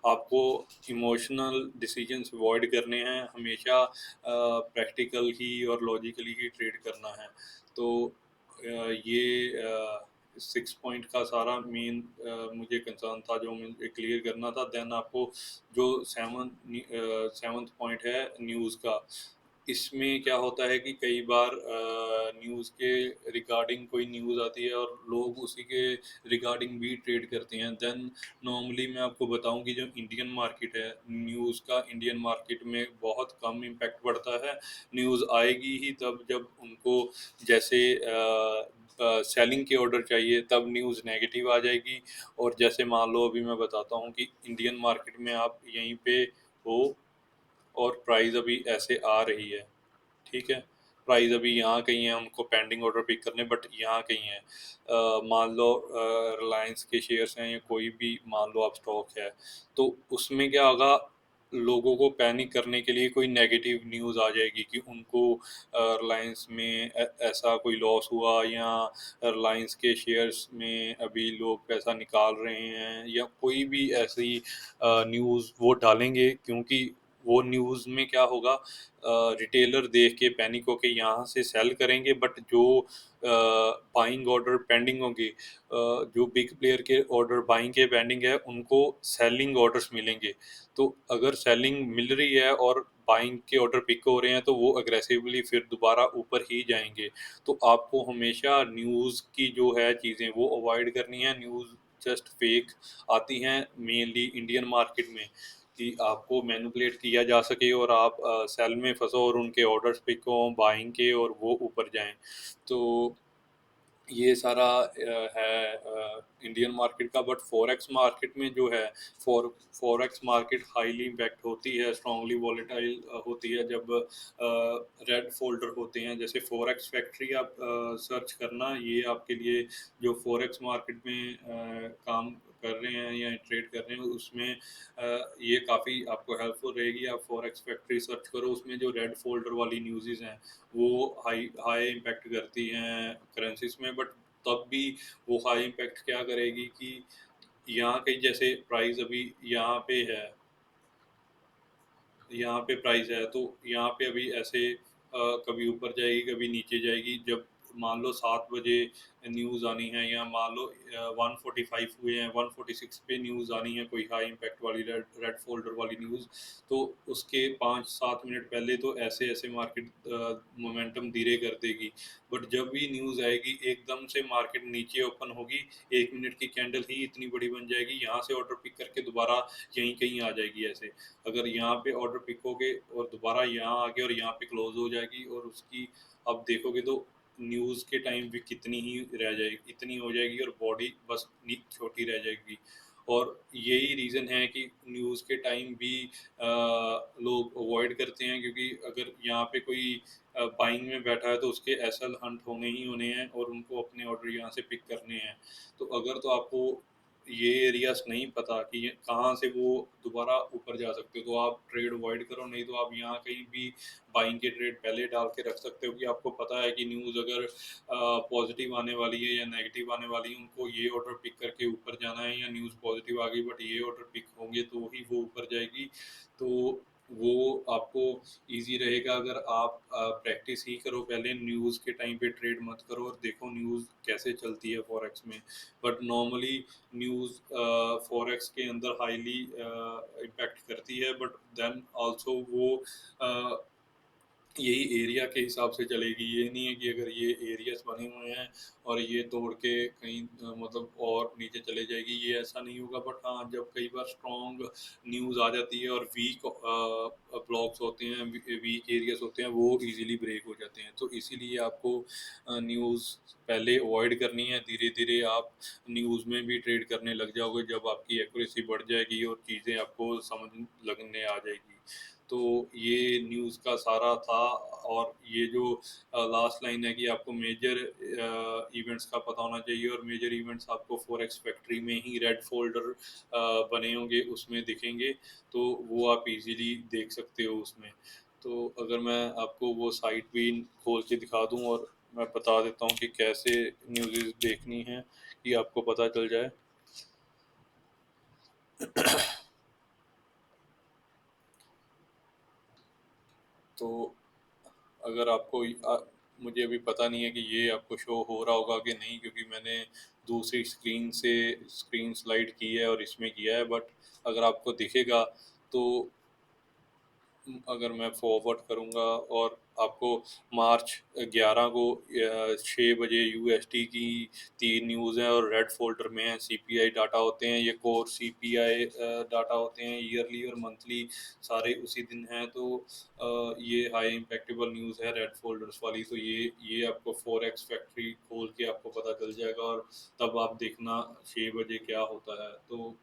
आपको इमोशनल डिसीजंस अवॉइड करने हैं, हमेशा प्रैक्टिकल ही और लॉजिकली ही ट्रेड करना है। तो ये 6 पॉइंट का सारा मेन मुझे कंसर्न था, जो मुझे क्लियर करना था। देन आपको जो सेवन्थ पॉइंट है न्यूज़ का, इसमें क्या होता है कि कई बार न्यूज़ के रिगार्डिंग कोई न्यूज़ आती है और लोग उसी के रिगार्डिंग भी ट्रेड करते हैं। देन नॉर्मली मैं आपको बताऊं कि जो इंडियन मार्केट है, न्यूज़ का इंडियन मार्केट में बहुत कम इम्पैक्ट पड़ता है। न्यूज़ आएगी ही तब जब उनको, जैसे सेलिंग के ऑर्डर चाहिए, तब न्यूज़ नेगेटिव आ जाएगी। और जैसे मान लो अभी मैं बताता हूँ कि इंडियन मार्केट में आप यहीं पे हो और प्राइस अभी ऐसे आ रही है, ठीक है, प्राइस अभी यहाँ कहीं है, उनको पेंडिंग ऑर्डर पिक करने, बट यहाँ कहीं है। मान लो रिलायंस के शेयर्स हैं या कोई भी मान लो आप स्टॉक है, तो उसमें क्या होगा, लोगों को पैनिक करने के लिए कोई नेगेटिव न्यूज़ आ जाएगी कि उनको रिलायंस में ऐसा कोई लॉस हुआ, या रिलायंस के शेयर्स में अभी लोग पैसा निकाल रहे हैं, या कोई भी ऐसी न्यूज़ वो डालेंगे, क्योंकि वो न्यूज़ में क्या होगा, रिटेलर देख के पैनिक होके यहाँ से सेल करेंगे, बट जो बाइंग ऑर्डर पेंडिंग होंगे, जो बिग प्लेयर के ऑर्डर बाइंग के पेंडिंग है, उनको सेलिंग ऑर्डर्स मिलेंगे। तो अगर सेलिंग मिल रही है और बाइंग के ऑर्डर पिक हो रहे हैं, तो वो अग्रेसिवली फिर दोबारा ऊपर ही जाएंगे। तो आपको हमेशा न्यूज़ की जो है चीज़ें वो अवॉइड करनी है। न्यूज़ जस्ट फेक आती हैं मेनली इंडियन मार्केट में, कि आपको मैनिपुलेट किया जा सके और आप सेल में फंसो और उनके ऑर्डर्स पिक हो बाइंग के और वो ऊपर जाएं। तो ये सारा है इंडियन मार्केट का। बट फॉरेक्स मार्केट में जो है, फॉरेक्स मार्केट हाईली इम्पैक्ट होती है, स्ट्रांगली वॉलेटाइल होती है जब रेड फोल्डर होते हैं। जैसे फॉरेक्स फैक्ट्री आप सर्च करना, ये आपके लिए जो फॉरेक्स मार्केट में काम कर रहे हैं या ट्रेड कर रहे हैं उसमें ये काफ़ी आपको हेल्पफुल रहेगी। आप फॉरेक्स फैक्ट्री सर्च करो, उसमें जो रेड फोल्डर वाली न्यूज़ हैं वो हाई हाई इम्पैक्ट करती हैं करेंसीज में। बट तब भी वो हाई इम्पैक्ट क्या करेगी कि यहाँ के जैसे प्राइस अभी यहाँ पे प्राइस है, तो यहाँ पे अभी ऐसे कभी ऊपर जाएगी कभी नीचे जाएगी। जब मान लो 7 बजे न्यूज़ आनी है, या मान लो 145 हुए हैं, 146 पे न्यूज़ आनी है कोई हाई इम्पैक्ट वाली रेड रेड फोल्डर वाली न्यूज़, तो उसके 5-7 मिनट पहले तो ऐसे ऐसे मार्केट मोमेंटम धीरे कर देगी। बट जब भी न्यूज़ आएगी एकदम से मार्केट नीचे ओपन होगी, 1 मिनट की कैंडल ही इतनी बड़ी बन जाएगी, यहाँ से ऑर्डर पिक करके दोबारा यहीं कहीं आ जाएगी। ऐसे अगर यहाँ पे ऑर्डर पिक होगे और दोबारा यहाँ आके और यहाँ पे क्लोज हो जाएगी, और उसकी आप देखोगे तो न्यूज़ के टाइम भी कितनी ही रह जाएगी, इतनी हो जाएगी और बॉडी बस छोटी रह जाएगी। और यही रीज़न है कि न्यूज़ के टाइम भी लोग अवॉइड करते हैं, क्योंकि अगर यहाँ पे कोई बाइंग में बैठा है तो उसके एसएल हंट होने ही होने हैं और उनको अपने ऑर्डर यहाँ से पिक करने हैं। तो अगर तो आपको ये एरियाज नहीं पता कि ये कहाँ से वो दोबारा ऊपर जा सकते हो, तो आप ट्रेड अवॉइड करो। नहीं तो आप यहाँ कहीं भी बाइंग के ट्रेड पहले डाल के रख सकते हो कि आपको पता है कि न्यूज़ अगर पॉजिटिव आने वाली है या नेगेटिव आने वाली है, उनको ये ऑर्डर पिक करके ऊपर जाना है। या न्यूज़ पॉजिटिव आ गई बट ये ऑर्डर पिक होंगे तो ही वो ऊपर जाएगी। तो वो आपको ईजी रहेगा अगर आप प्रैक्टिस ही करो पहले, न्यूज़ के टाइम पे ट्रेड मत करो और देखो न्यूज़ कैसे चलती है फॉरेक्स में। बट नॉर्मली न्यूज़ फॉरेक्स के अंदर हाईली इम्पैक्ट करती है, बट देन आल्सो वो अ, यही एरिया के हिसाब से चलेगी। ये नहीं है कि अगर ये एरियाज बने हुए हैं और ये तोड़ के कहीं मतलब और नीचे चले जाएगी, ये ऐसा नहीं होगा। बट हाँ, जब कई बार स्ट्रॉन्ग न्यूज़ आ जाती है और वीक ब्लॉक्स होते हैं, वीक एरियाज होते हैं, वो इजीली ब्रेक हो जाते हैं। तो इसीलिए आपको न्यूज़ पहले अवॉइड करनी है। धीरे धीरे आप न्यूज़ में भी ट्रेड करने लग जाओगे जब आपकी एक्यूरेसी बढ़ जाएगी और चीज़ें आपको समझ लगने आ जाएगी। तो ये न्यूज़ का सारा था। और ये जो लास्ट लाइन है कि आपको मेजर इवेंट्स का पता होना चाहिए, और मेजर इवेंट्स आपको फॉरेक्स फैक्ट्री में ही रेड फोल्डर बने होंगे उसमें दिखेंगे, तो वो आप इजीली देख सकते हो उसमें। तो अगर मैं आपको वो साइट भी खोल के दिखा दूं और मैं बता देता हूं कि कैसे न्यूज़ देखनी है कि आपको पता चल जाए। तो अगर आपको मुझे अभी पता नहीं है कि ये आपको शो हो रहा होगा कि नहीं, क्योंकि मैंने दूसरी स्क्रीन से स्क्रीन स्लाइड की है और इसमें किया है। बट अगर आपको दिखेगा तो अगर मैं फॉरवर्ड करूंगा और आपको मार्च 11 को 6 बजे यूएसटी की 3 न्यूज़ हैं और रेड फोल्डर में है। सीपीआई डाटा होते हैं, ये कोर सीपीआई डाटा होते हैं, ईयरली और मंथली सारे उसी दिन हैं। तो ये हाई इम्पैक्टेबल न्यूज़ है रेड फोल्डर्स वाली। तो ये आपको फॉरेक्स फैक्ट्री खोल के आपको पता चल जाएगा, और तब आप देखना 6 बजे क्या होता है। तो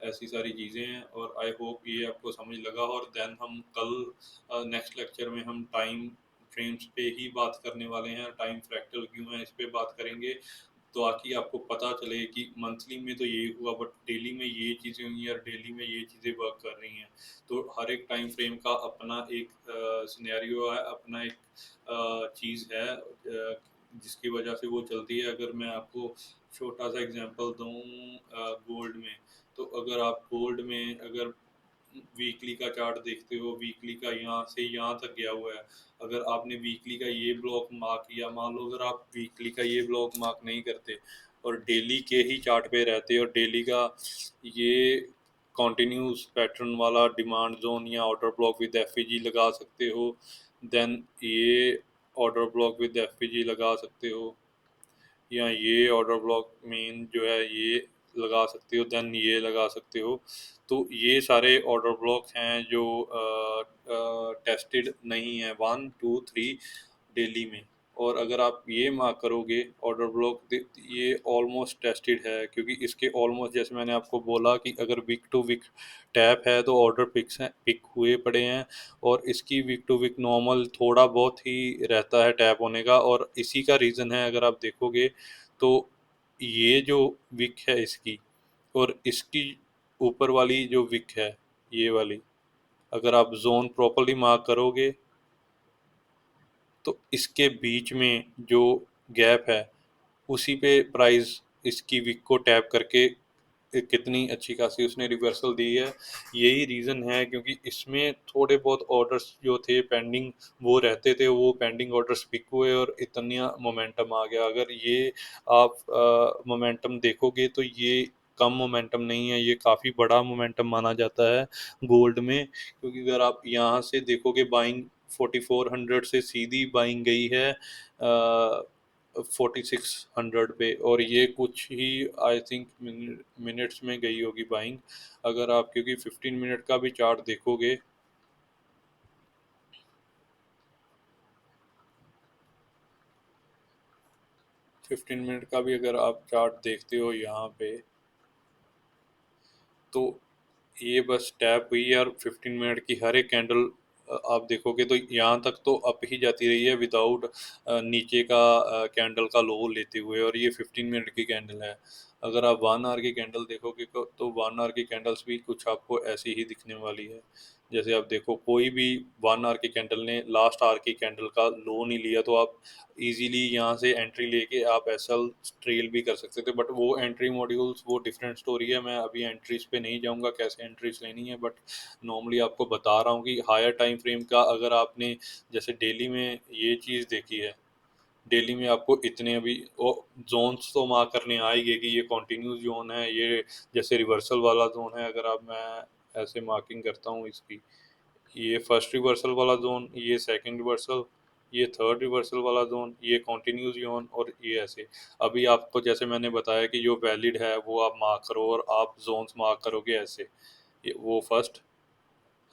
ऐसी सारी चीज़ें हैं, और आई होप ये आपको समझ लगा। और देन हम कल नेक्स्ट लेक्चर में हम टाइम फ्रेम्स पे ही बात करने वाले हैं। टाइम फ्रैक्टल क्यों है इस पे बात करेंगे, तो ताकि आपको पता चले कि मंथली में तो ये हुआ बट डेली में ये चीज़ें हुई और डेली में ये चीज़ें वर्क कर रही हैं। तो हर एक टाइम फ्रेम का अपना एक सिनेरियो है, अपना एक चीज़ है जिसकी वजह से वो चलती है। अगर मैं आपको छोटा सा एग्जांपल दूं गोल्ड में, तो अगर आप गोल्ड में अगर वीकली का चार्ट देखते हो, वीकली का यहाँ से यहाँ तक गया हुआ है। अगर आपने वीकली का ये ब्लॉक मार्क किया, मान लो अगर आप वीकली का ये ब्लॉक मार्क नहीं करते और डेली के ही चार्ट पे रहते और डेली का ये कॉन्टिन्यूस पैटर्न वाला डिमांड जोन या ऑर्डर ब्लॉक विद एफईजी लगा सकते हो। देन ये ऑर्डर ब्लॉक विद एफईजी लगा सकते हो, या ये ऑर्डर ब्लॉक मेन जो है ये लगा सकते हो, देन ये लगा सकते हो। तो ये सारे ऑर्डर ब्लॉक हैं जो टेस्टेड नहीं है 1 2 3 डेली में। और अगर आप ये मार्क करोगे ऑर्डर ब्लॉक, ये ऑलमोस्ट टेस्टेड है, क्योंकि इसके ऑलमोस्ट जैसे मैंने आपको बोला कि अगर वीक टू वीक टैप है तो ऑर्डर पिक हुए पड़े हैं, और इसकी वीक टू वीक नॉर्मल थोड़ा बहुत ही रहता है टैप होने का। और इसी का रीज़न है, अगर आप देखोगे तो ये जो विक है इसकी, और इसकी ऊपर वाली जो विक है ये वाली, अगर आप जोन प्रॉपरली मार्क करोगे तो इसके बीच में जो गैप है उसी पे प्राइस इसकी विक को टैप करके कितनी अच्छी खासी उसने रिवर्सल दी है। यही रीज़न है, क्योंकि इसमें थोड़े बहुत ऑर्डर्स जो थे पेंडिंग वो रहते थे, वो पेंडिंग ऑर्डर्स पिक हुए और इतना मोमेंटम आ गया। अगर ये आप मोमेंटम देखोगे तो ये कम मोमेंटम नहीं है, ये काफ़ी बड़ा मोमेंटम माना जाता है गोल्ड में। क्योंकि अगर आप यहाँ से देखोगे बाइंग 4400 से सीधी बाइंग गई है 4600 पे, और ये कुछ ही आई थिंक मिनट्स में गई होगी बाइंग। अगर आप क्योंकि 15 मिनट का भी चार्ट देखोगे, 15 मिनट का भी अगर आप चार्ट देखते हो यहाँ पे, तो ये बस टैप हुई है, और 15 मिनट की हर एक कैंडल आप देखोगे तो यहाँ तक तो अप ही जाती रही है विदाउट नीचे का कैंडल का लो लेते हुए, और ये 15 मिनट की कैंडल है। अगर आप 1 आवर की कैंडल देखोगे तो 1 आवर की कैंडल्स भी कुछ आपको ऐसी ही दिखने वाली है। जैसे आप देखो, कोई भी 1 आवर की कैंडल ने लास्ट आवर की कैंडल का लो नहीं लिया, तो आप इजीली यहाँ से एंट्री लेके आप एसएल ट्रेल भी कर सकते थे। बट वो एंट्री मॉड्यूल्स वो डिफरेंट स्टोरी है, मैं अभी एंट्रीज पे नहीं जाऊँगा कैसे एंट्रीज लेनी है। बट नॉर्मली आपको बता रहा हूँ कि हायर टाइम फ्रेम का अगर आपने जैसे डेली में ये चीज़ देखी है, डेली में आपको इतने अभी वो जोन्स तो मार्क करने आएंगे कि ये कॉन्टिन्यूस जोन है, ये जैसे रिवर्सल वाला जोन है। अगर आप मैं ऐसे मार्किंग करता हूँ इसकी, ये फर्स्ट रिवर्सल वाला जोन, ये सेकंड रिवर्सल, ये थर्ड रिवर्सल वाला जोन, ये कॉन्टिन्यूस जोन, और ये ऐसे। अभी आपको जैसे मैंने बताया कि जो वैलिड है वो आप मार्क करो, और आप जोन्स मार्क करोगे ऐसे। ये वो first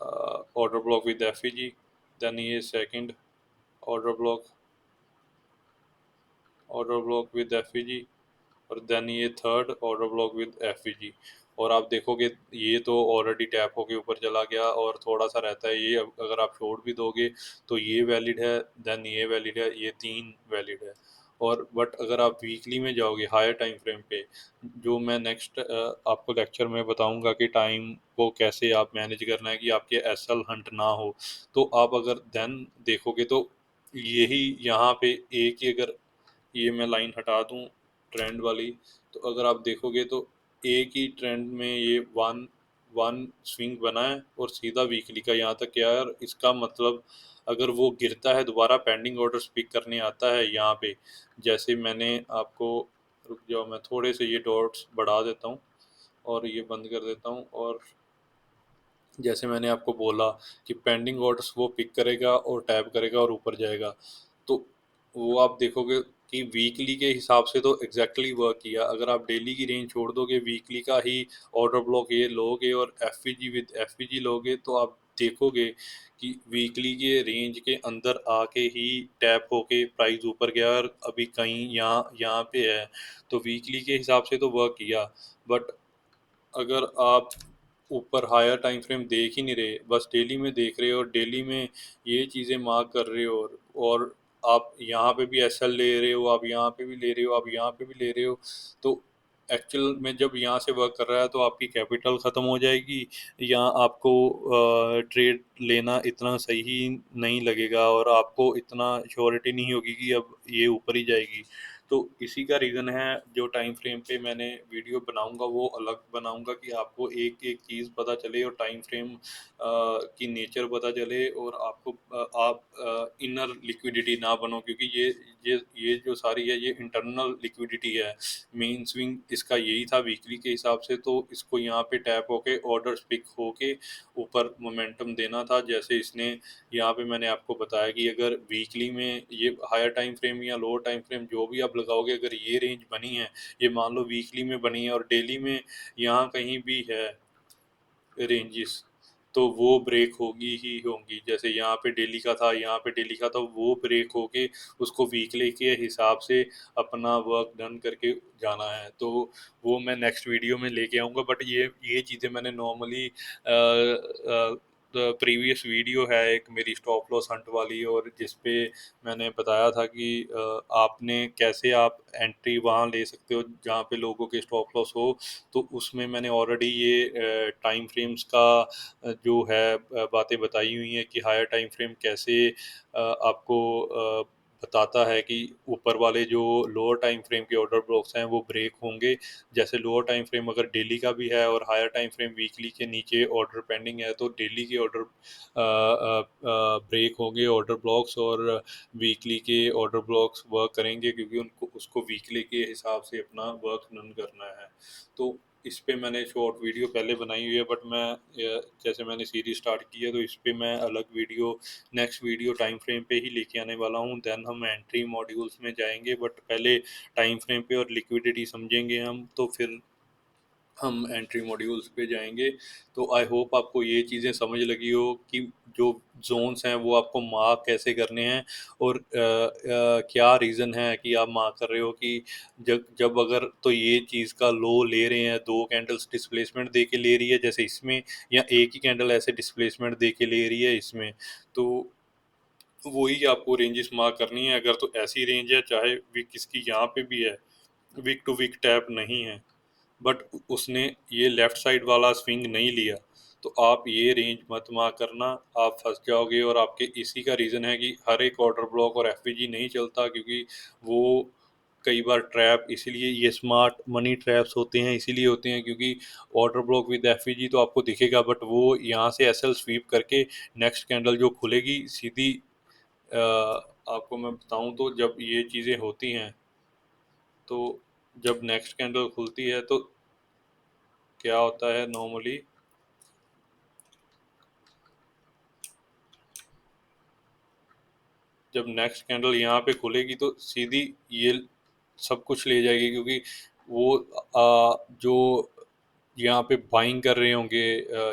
order block with FEG, then ये second order block, order block with FEG, और देन ये third order block with FEG. और आप देखोगे ये तो ऑलरेडी टैप होके ऊपर चला गया, और थोड़ा सा रहता है ये, अगर आप छोड़ भी दोगे तो ये वैलिड है, देन ये वैलिड है, ये तीन वैलिड है। और बट अगर आप वीकली में जाओगे हायर टाइम फ्रेम पे, जो मैं नेक्स्ट आपको लेक्चर में बताऊंगा कि टाइम को कैसे आप मैनेज करना है कि आपके एसएल हंट ना हो, तो आप अगर देन देखोगे तो यही यहाँ पे एक ही, अगर ये मैं लाइन हटा दूं ट्रेंड वाली, तो अगर आप देखोगे तो एक ही ट्रेंड में ये वन वन स्विंग बना है, और सीधा वीकली का यहाँ तक क्या है। और इसका मतलब अगर वो गिरता है दोबारा पेंडिंग ऑर्डर्स पिक करने आता है यहाँ पे, जैसे मैंने आपको, रुक जाओ मैं थोड़े से ये डॉट्स बढ़ा देता हूँ और ये बंद कर देता हूँ। और जैसे मैंने आपको बोला कि पेंडिंग ऑर्डर्स वो पिक करेगा और टैप करेगा और ऊपर जाएगा, तो वो आप देखोगे कि वीकली के हिसाब से तो एग्जैक्टली वर्क किया। अगर आप डेली की रेंज छोड़ दोगे, वीकली का ही ऑर्डर ब्लॉक ये लोगे और एफवीजी विद एफवीजी लोगे, तो आप देखोगे कि वीकली के रेंज के अंदर आके ही टैप होके प्राइस ऊपर गया, और अभी कहीं यहाँ यहाँ पे है, तो वीकली के हिसाब से तो वर्क किया। बट अगर आप ऊपर हायर टाइम फ्रेम देख ही नहीं रहे, बस डेली में देख रहे हो, और डेली में ये चीज़ें मार्क कर रहे हो, और आप यहाँ पे भी एसएल ले रहे हो, आप यहाँ पे भी ले रहे हो, आप यहाँ पे भी ले रहे हो, तो एक्चुअल में जब यहाँ से वर्क कर रहा है तो आपकी कैपिटल ख़त्म हो जाएगी, या आपको ट्रेड लेना इतना सही नहीं लगेगा, और आपको इतना श्योरिटी नहीं होगी कि अब ये ऊपर ही जाएगी। तो इसी का रीज़न है, जो टाइम फ्रेम पे मैंने वीडियो बनाऊंगा वो अलग बनाऊंगा कि आपको एक एक चीज़ पता चले, और टाइम फ्रेम की नेचर पता चले, और आपको आप इनर लिक्विडिटी ना बनो, क्योंकि ये जो सारी है ये इंटरनल लिक्विडिटी है। मेन स्विंग इसका यही था वीकली के हिसाब से, तो इसको यहाँ पे टैप होके ऑर्डर्स पिक होके ऊपर मोमेंटम देना था। जैसे इसने यहाँ पे मैंने आपको बताया कि अगर वीकली में ये हायर टाइम फ्रेम या लोअर टाइम फ्रेम जो भी आप लगाओगे, अगर ये रेंज बनी है, ये मान लो वीकली में बनी है और डेली में यहाँ कहीं भी है रेंजेस, तो वो ब्रेक होगी ही होंगी। जैसे यहाँ पे डेली का था, यहाँ पे डेली का था, वो ब्रेक होके उसको वीकली के हिसाब से अपना वर्क डन करके जाना है। तो वो मैं नेक्स्ट वीडियो में लेके आऊँगा। बट ये चीज़ें मैंने नॉर्मली प्रीवियस वीडियो है एक मेरी स्टॉप लॉस हंट वाली, और जिस पे मैंने बताया था कि आपने कैसे आप एंट्री वहाँ ले सकते हो जहाँ पे लोगों के स्टॉप लॉस हो। तो उसमें मैंने ऑलरेडी ये टाइम फ्रेम्स का जो है बातें बताई हुई हैं कि हायर टाइम फ्रेम कैसे आपको बताता है कि ऊपर वाले जो लोअर टाइम फ्रेम के ऑर्डर ब्लॉक्स हैं वो ब्रेक होंगे। जैसे लोअर टाइम फ्रेम अगर डेली का भी है और हायर टाइम फ्रेम वीकली के नीचे ऑर्डर पेंडिंग है, तो डेली के ऑर्डर ब्रेक होंगे ऑर्डर ब्लॉक्स, और वीकली के ऑर्डर ब्लॉक्स वर्क करेंगे क्योंकि उनको उसको वीकली के हिसाब से अपना वर्क रन करना है। तो इस पे मैंने शॉर्ट वीडियो पहले बनाई हुई है, बट मैं जैसे मैंने सीरीज स्टार्ट की है तो इस पे मैं अलग video next video time frame पे ही लेके आने वाला हूँ। देन हम एंट्री मॉड्यूल्स में जाएंगे, बट पहले टाइम फ्रेम पे और लिक्विडिटी समझेंगे हम, तो फिर हम एंट्री मॉड्यूल्स पे जाएंगे। तो आई होप आपको ये चीज़ें समझ लगी हो कि जो जोन्स हैं वो आपको मार्क कैसे करने हैं, और क्या रीज़न है कि आप मार्क कर रहे हो कि जब जब अगर तो ये चीज़ का लो ले रहे हैं, दो कैंडल्स डिस्प्लेसमेंट दे के ले रही है जैसे इसमें, या एक ही कैंडल ऐसे डिस्प्लेसमेंट दे के ले रही है इसमें, तो वही आपको रेंजेस मार्क करनी है। अगर तो ऐसी रेंज है, चाहे विक इसकी यहाँ पे भी है, विक टू विक टैप नहीं है, बट उसने ये लेफ्ट साइड वाला स्विंग नहीं लिया, तो आप ये रेंज मत मार करना, आप फंस जाओगे। और आपके इसी का रीज़न है कि हर एक ऑर्डर ब्लॉक और एफवीजी नहीं चलता, क्योंकि वो कई बार ट्रैप, इसीलिए ये स्मार्ट मनी ट्रैप्स होते हैं, इसीलिए होते हैं क्योंकि ऑर्डर ब्लॉक विद एफवीजी तो आपको दिखेगा, बट वो यहाँ से एसएल स्वीप करके नेक्स्ट कैंडल जो खुलेगी सीधी, आपको मैं बताऊं तो जब ये चीज़ें होती हैं, तो जब नेक्स्ट कैंडल खुलती है तो क्या होता है नॉर्मली, जब नेक्स्ट कैंडल यहाँ पे खुलेगी तो सीधी ये सब कुछ ले जाएगी, क्योंकि वो जो यहाँ पे बाइंग कर रहे होंगे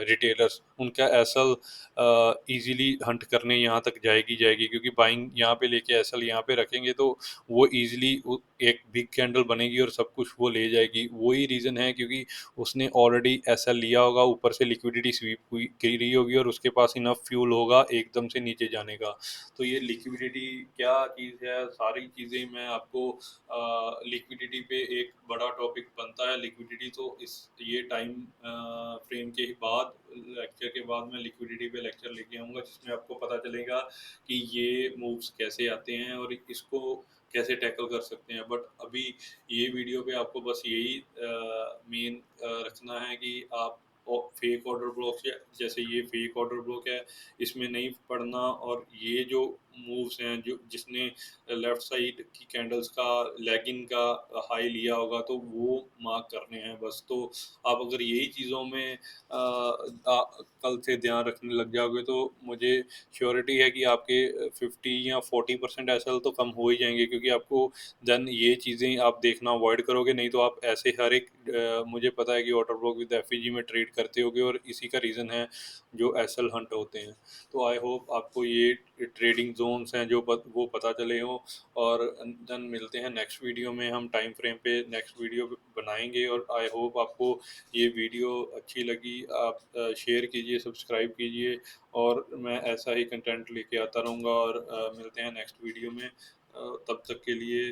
रिटेलर्स, उनका एसएल इजीली हंट करने यहाँ तक जाएगी, क्योंकि बाइंग यहाँ पे लेके एसएल यहाँ पे रखेंगे तो वो इजीली एक बिग कैंडल बनेगी और सब कुछ वो ले जाएगी। वही रीज़न है क्योंकि उसने ऑलरेडी एसएल लिया होगा, ऊपर से लिक्विडिटी स्वीप हुई गिरी होगी और उसके पास इनफ फ्यूल होगा एकदम से नीचे जाने का। तो ये लिक्विडिटी क्या चीज़ है, सारी चीज़ें मैं आपको लिक्विडिटी पे एक बड़ा टॉपिक बनता है लिक्विडिटी, तो इस ये टाइम फ्रेम के बाद लेक्चर के बाद मैं लिक्विडिटी पे लेक्चर लेके आऊँगा, जिसमें आपको पता चलेगा कि ये मूव्स कैसे आते हैं और इसको कैसे टैकल कर सकते हैं। बट अभी ये वीडियो पे आपको बस यही मेन रखना है कि आप फेक ऑर्डर ब्लॉक, जैसे ये फेक ऑर्डर ब्लॉक है, इसमें नहीं पड़ना, और ये जो मूव्स हैं जो जिसने लेफ्ट साइड की कैंडल्स का लेगिंग का हाई लिया होगा तो वो मार्क करने हैं बस। तो आप अगर यही चीज़ों में कल से ध्यान रखने लग जाओगे तो मुझे श्योरिटी है कि आपके 50 या 40% एसएल तो कम हो ही जाएंगे, क्योंकि आपको देन ये चीज़ें आप देखना अवॉइड करोगे। नहीं तो आप ऐसे हर एक मुझे पता है कि ऑर्डर ब्लॉक विद एफईजी में ट्रेड करते होगे, और इसी का रीज़न है जो एसएल हंट होते हैं। तो आई होप आपको ये ट्रेडिंग जोन्स हैं जो वो पता चले हों। और देन मिलते हैं नेक्स्ट वीडियो में, हम टाइम फ्रेम पे नेक्स्ट वीडियो बनाएंगे। और आई होप आपको ये वीडियो अच्छी लगी, आप शेयर कीजिए, सब्सक्राइब कीजिए, और मैं ऐसा ही कंटेंट लेके आता रहूँगा। और मिलते हैं नेक्स्ट वीडियो में। तब तक के लिए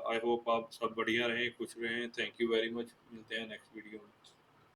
आई होप आप सब बढ़िया रहें, खुश रहें। थैंक यू वेरी मच, मिलते हैं नेक्स्ट वीडियो में।